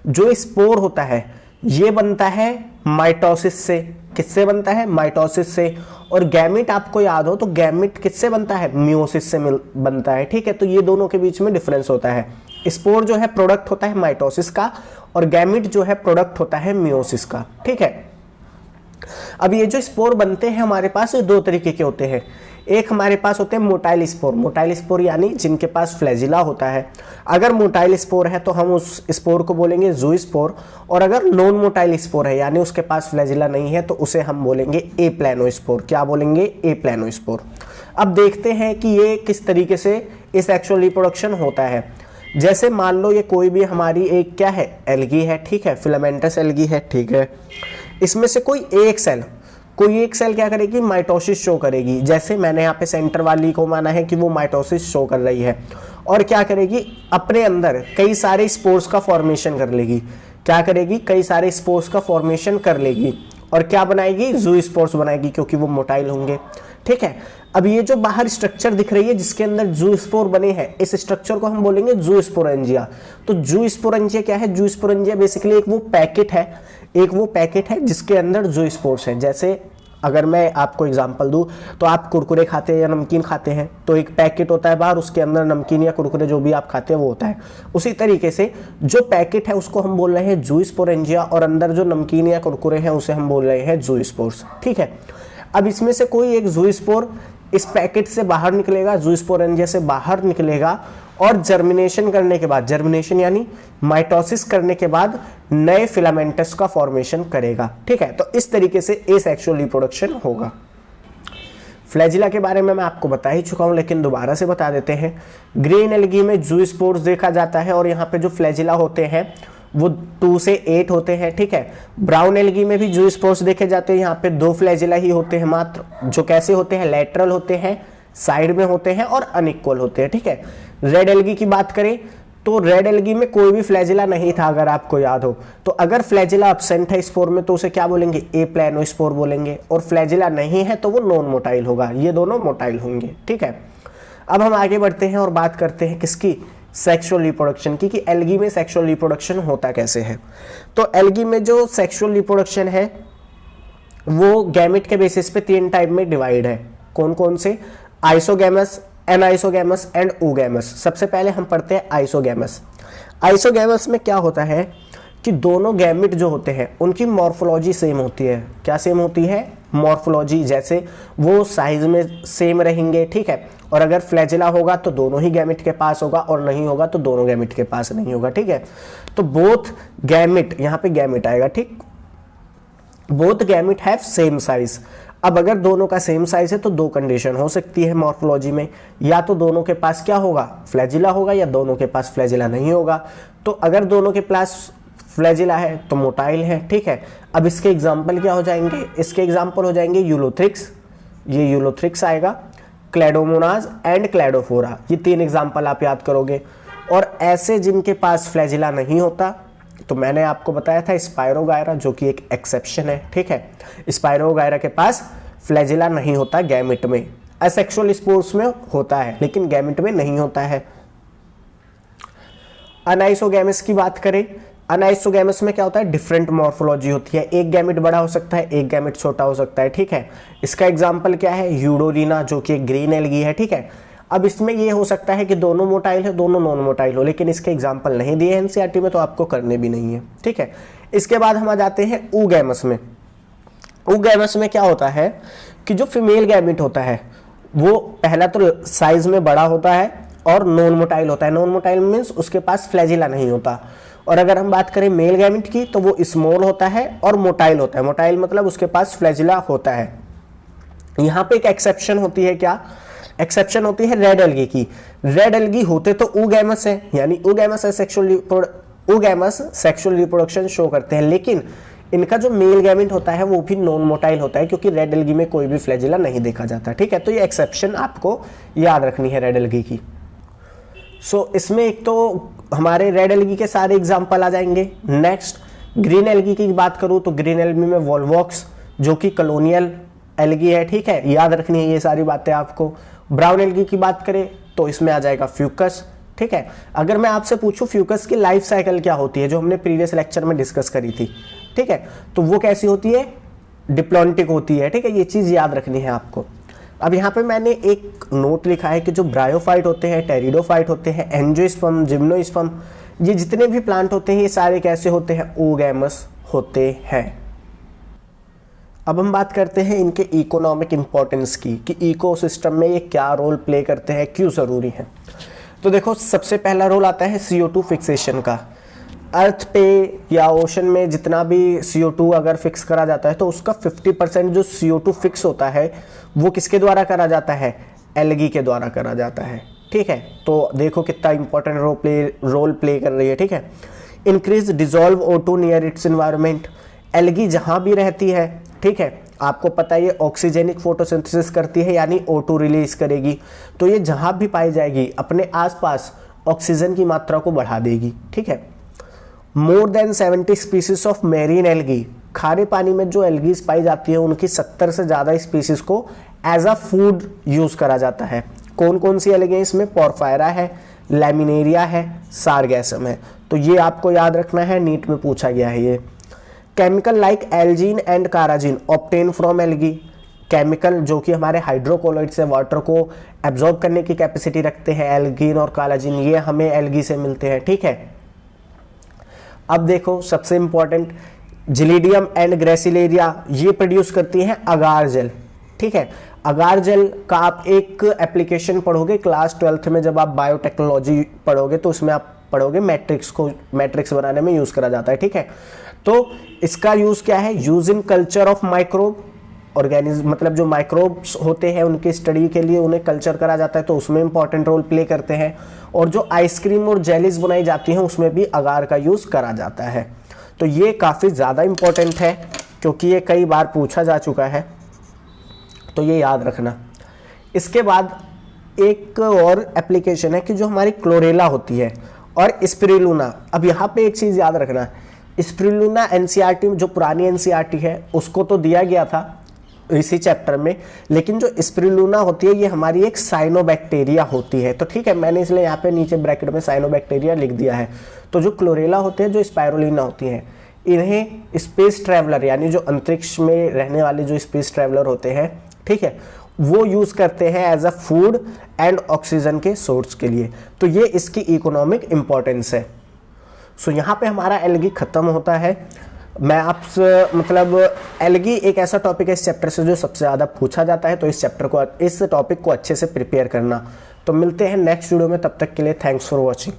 S1: जो स्पोर होता है ये बनता है माइटोसिस से। किससे बनता है, माइटोसिस से। और गैमेट आपको याद हो तो गैमेट किससे बनता है, मियोसिस से बनता है। ठीक है, तो ये दोनों के बीच में डिफरेंस होता है। स्पोर जो है प्रोडक्ट होता है माइटोसिस का और गैमेट जो है प्रोडक्ट होता है मियोसिस का। ठीक है, अब ये जो स्पोर बनते हैं हमारे पास ये 2 तरीके के होते हैं। एक हमारे पास होते हैं मोटाइल स्पोर। मोटाइल स्पोर यानी जिनके पास फ्लैजिला होता है। अगर मोटाइल स्पोर है तो हम उस स्पोर को बोलेंगे जू स्पोर, और अगर नॉन मोटाइल स्पोर है यानी उसके पास फ्लैजिला नहीं है तो उसे हम बोलेंगे ए प्लानो स्पोर। क्या बोलेंगे, ए प्लानो स्पोर। अब देखते हैं कि ये किस तरीके से एसेक्सुअल रिप्रोडक्शन होता है। जैसे मान लो ये कोई भी हमारी एक क्या है, एल्गी है। ठीक है, फिलामेंटस एल्गी है। ठीक है, इसमें से कोई एक सेल क्या करेगी, माइटोसिस शो करेगी। जैसे मैंने यहाँ पे सेंटर वाली को माना है कि वो माइटोसिस शो कर रही है, और क्या करेगी, अपने अंदर कई सारे स्पोर्स का फॉर्मेशन कर लेगी। क्या करेगी, कई सारे स्पोर्स का फॉर्मेशन कर लेगी और क्या बनाएगी, जू स्पोर्स बनाएगी, क्योंकि वो मोटाइल होंगे। ठीक है, अब ये जो बाहर स्ट्रक्चर दिख रही है जिसके अंदर जू स्पोर बने हैं, इस स्ट्रक्चर को हम बोलेंगे जू स्पोरेंजिया। तो जू स्पोरेंजिया क्या है, जू स्पोरेंजिया बेसिकली एक वो पैकेट है जिसके अंदर जू स्पोर्स है। जैसे अगर मैं आपको एग्जांपल दूं तो आप कुरकुरे खाते हैं या नमकीन खाते हैं, तो एक पैकेट होता है बाहर, उसके अंदर नमकीन या कुरकुरे जो भी आप खाते हैं वो होता है। उसी तरीके से जो पैकेट है उसको हम बोल रहे हैं जू स्पोरेंजिया, और अंदर जो नमकीन या कुरकुरे हैं उसे हम बोल रहे हैं जू स्पोर्स। ठीक है, अब इसमें से कोई एक जू स्पोर इस पैकेट से बाहर निकलेगा, जू स्पोरेंजिया से बाहर निकलेगा, और जर्मिनेशन करने के बाद, जर्मिनेशन यानी माइटोसिस करने के बाद नए फिलामेंटस का फॉर्मेशन करेगा। ठीक है, तो इस तरीके से एसेक्सुअल रिप्रोडक्शन होगा। फ्लैजिला के बारे में मैं आपको बता ही चुका हूं, लेकिन दोबारा से बता देते हैं। ग्रीन एल्गी में जू स्पोर्स देखा जाता है और यहाँ पे जो फ्लैजिला होते हैं वो 2 से 8 होते हैं। ठीक है, ब्राउन एल्गी में भी जू स्पोर्स देखे जाते हैं, यहाँ पे 2 फ्लैजिला ही होते हैं मात्र, जो कैसे होते हैं, लेटरल होते हैं, साइड में होते हैं और अनइक्वल होते हैं। ठीक है, रेड एल्गी की बात करें तो रेड एल्गी में कोई भी फ्लैजिला नहीं था, अगर आपको याद हो। तो अगर फ्लैजिला एब्सेंट है स्पोर में तो उसे क्या बोलेंगे, ए प्लानो स्पोर बोलेंगे, और फ्लैजिला नहीं है तो वो नॉन मोटाइल होगा। ये दोनों मोटाइल होंगे। ठीक है, अब हम आगे बढ़ते हैं और बात करते हैं किसकी, सेक्सुअल रिप्रोडक्शन की, कि एल्गी में सेक्सुअल रिप्रोडक्शन होता कैसे है। तो एल्गी में जो सेक्सुअल रिप्रोडक्शन है वो गैमेट के बेसिस पे 3 टाइप में डिवाइड है। कौन कौन से? Isogamous, anisogamous and oogamous। सबसे पहले हम पढ़ते हैं आइसोगैमस। आइसोगैमस में क्या होता है कि दोनों गैमेट जो होते हैं उनकी मॉर्फोलॉजी सेम होती है। क्या सेम होती है? मॉर्फोलॉजी, जैसे वो साइज में सेम रहेंगे, ठीक है। और अगर फ्लैजिला होगा तो दोनों ही गैमेट के पास होगा, और नहीं होगा तो दोनों गैमेट के पास नहीं होगा, ठीक है। तो बोथ गैमेट, यहाँ पे गैमेट आएगा, ठीक। Both gamete have same size. अब अगर दोनों का सेम साइज है तो 2 कंडीशन हो सकती है मॉर्फोलॉजी में, या तो दोनों के पास क्या होगा? फ्लैजिला होगा, या दोनों के पास फ्लैजिला नहीं होगा। तो अगर दोनों के पास फ्लैजिला है तो मोटाइल है, ठीक है। अब इसके एग्जाम्पल क्या हो जाएंगे? इसके एग्जाम्पल हो जाएंगे यूलोथ्रिक्स, ये यूलोथ्रिक्स आएगा, क्लैडोमोनाज एंड क्लैडोफोरा। ये 3 एग्जाम्पल आप याद करोगे। और ऐसे जिनके पास फ्लैजिला नहीं होता, तो मैंने आपको बताया था स्पायरोगायरा, जो कि एक एक्सेप्शन है, ठीक है। स्पायरोगायरा के पास फ्लैजिला नहीं होता गैमेट में, असेक्सुअल स्पोर्स में होता है लेकिन गैमेट में नहीं होता है। अनाइसोगैमस की बात करें, अनाइसोगैमस में क्या होता है? डिफरेंट मॉर्फोलॉजी होती है। एक गैमेट बड़ा हो सकता है, एक गैमेट छोटा हो सकता है, ठीक है। इसका एग्जाम्पल क्या है? यूडोरिना, जो कि एक ग्रीन एल्गी है, ठीक है। अब इसमें ये हो सकता है कि दोनों मोटाइल है, दोनों नॉन मोटाइल हो, लेकिन इसके एग्जाम्पल नहीं दिए एनसीईआरटी में, तो आपको करने भी नहीं है, ठीक है। इसके बाद हम आ जाते हैं oogamous में। oogamous में क्या होता है कि जो फीमेल गैमेट होता है वो पहला तो साइज में बड़ा होता है और नॉन मोटाइल होता है। नॉन मोटाइल मीन्स उसके पास फ्लैजिला नहीं होता। और अगर हम बात करें मेल गैमेट की तो वो स्मॉल होता है और मोटाइल होता है। मोटाइल मतलब उसके पास फ्लैजिला होता है। यहाँ पे एक एक्सेप्शन होती है, क्या एक्सेप्शन होती है? रेड एल्गी की। रेड एल्गी होते तो oogamous है, यानी oogamous सेक्सुअल रिप्रोडक्शन शो करते हैं, लेकिन इनका जो मेल गैमेट होता है वो भी नॉन मोटाइल होता है, क्योंकि रेड एल्गी में कोई भी फ्लैजिला नहीं देखा जाता, ठीक है। तो ये एक्सेप्शन आपको याद रखनी है रेड एल्गी की। इसमें एक तो हमारे रेड एल्गी के सारे एग्जाम्पल आ जाएंगे। नेक्स्ट ग्रीन एल्गी की बात करूं तो ग्रीन एल्गी में वॉल्वॉक्स, जो कि कॉलोनियल एल्गी है, ठीक है, याद रखनी है ये सारी बातें आपको। ब्राउन एल्गी की बात करें तो इसमें आ जाएगा फ्यूकस, ठीक है। अगर मैं आपसे पूछूं फ्यूकस की लाइफ साइकिल क्या होती है, जो हमने प्रीवियस लेक्चर में डिस्कस करी थी, ठीक है, तो वो कैसी होती है? डिप्लॉन्टिक होती है, ठीक है। ये चीज याद रखनी है आपको। अब यहाँ पे मैंने एक नोट लिखा है कि जो ब्रायोफाइट होते हैं, टेरिडोफाइट होते हैं, एंजियोस्पर्म, जिम्नोस्पर्म, ये जितने भी प्लांट होते हैं ये सारे कैसे होते हैं? oogamous होते हैं। अब हम बात करते हैं इनके इकोनॉमिक इंपॉर्टेंस की, कि इकोसिस्टम में ये क्या रोल प्ले करते हैं, क्यों ज़रूरी है। तो देखो, सबसे पहला रोल आता है CO2 फिक्सेशन का। अर्थ पे या ओशन में जितना भी CO2 अगर फिक्स करा जाता है तो उसका 50% जो CO2 फिक्स होता है वो किसके द्वारा करा जाता है? एल्गी के द्वारा करा जाता है, ठीक है। तो देखो कितना इंपॉर्टेंट रोल प्ले कर रही है, ठीक है। Increase dissolve O2 near it's environment. Algae जहाँ भी रहती है, ठीक है, आपको पता है ये ऑक्सीजेनिक फोटोसिंथेसिस करती है, यानी O2 रिलीज करेगी। तो ये जहाँ भी पाई जाएगी अपने आसपास ऑक्सीजन की मात्रा को बढ़ा देगी, ठीक है। More than 70 species of marine algae, खारे पानी में जो एल्गीज पाई जाती है उनकी 70 से ज़्यादा स्पीसीज को एज अ फूड यूज़ करा जाता है। कौन कौन सी एल्गी हैं इसमें? पोरफायरा है, लैमिनेरिया है, सारगैसम है। तो ये आपको याद रखना है, नीट में पूछा गया है ये। Chemical like algin and carrageenan obtain from algae. Chemical जो कि हमारे हाइड्रोकोलोइड से वाटर को एब्जॉर्ब करने की कैपेसिटी रखते हैं, एल्गीन और कालाजीन, ये हमें एल्गी से मिलते हैं, ठीक है। अब देखो सबसे इंपॉर्टेंट, जिलीडियम एंड ग्रेसिलेरिया ये प्रोड्यूस करती हैं अगार जेल, ठीक है। अगार जेल का आप एक एप्लीकेशन पढ़ोगे क्लास 12th में, जब आप बायोटेक्नोलॉजी पढ़ोगे तो उसमें आप पढ़ोगे मैट्रिक्स को, मैट्रिक्स बनाने में यूज करा जाता है, ठीक है। तो इसका यूज क्या है? Use in culture of microbe organism, मतलब जो माइक्रोब्स होते हैं उनकी स्टडी के लिए उन्हें कल्चर करा जाता है, तो उसमें इंपॉर्टेंट रोल प्ले करते हैं। और जो आइसक्रीम और जेलीज बनाई जाती हैं उसमें भी अगार का यूज करा जाता है। तो ये काफ़ी ज़्यादा इंपॉर्टेंट है क्योंकि ये कई बार पूछा जा चुका है, तो ये याद रखना। इसके बाद एक और एप्लीकेशन है कि जो हमारी क्लोरेला होती है और स्पिरुलिना। अब यहाँ पे एक चीज़ याद रखना, स्पिरुलिना एनसीईआरटी में, जो पुरानी एनसीईआरटी है उसको तो दिया गया था इसी चैप्टर में, लेकिन जो स्पिरुलिना होती है ये हमारी एक साइनोबैक्टीरिया होती है। तो ठीक है, मैंने इसलिए यहाँ पे नीचे ब्रैकेट में साइनोबैक्टीरिया लिख दिया है। तो जो क्लोरेला होते हैं, जो स्पाइरुलिना होती हैं, इन्हें स्पेस ट्रैवलर यानी जो अंतरिक्ष में रहने वाले जो स्पेस ट्रैवलर होते हैं, ठीक है, वो यूज करते हैं as a food and oxygen के सोर्स के लिए। तो ये इसकी इकोनॉमिक इंपॉर्टेंस है। सो यहाँ पे हमारा एल्गी खत्म होता है। मैं आपसे मतलब एल्गी एक ऐसा टॉपिक है इस चैप्टर से जो सबसे ज़्यादा पूछा जाता है, तो इस टॉपिक को अच्छे से प्रिपेयर करना। तो मिलते हैं नेक्स्ट वीडियो में, तब तक के लिए थैंक्स फॉर वॉचिंग।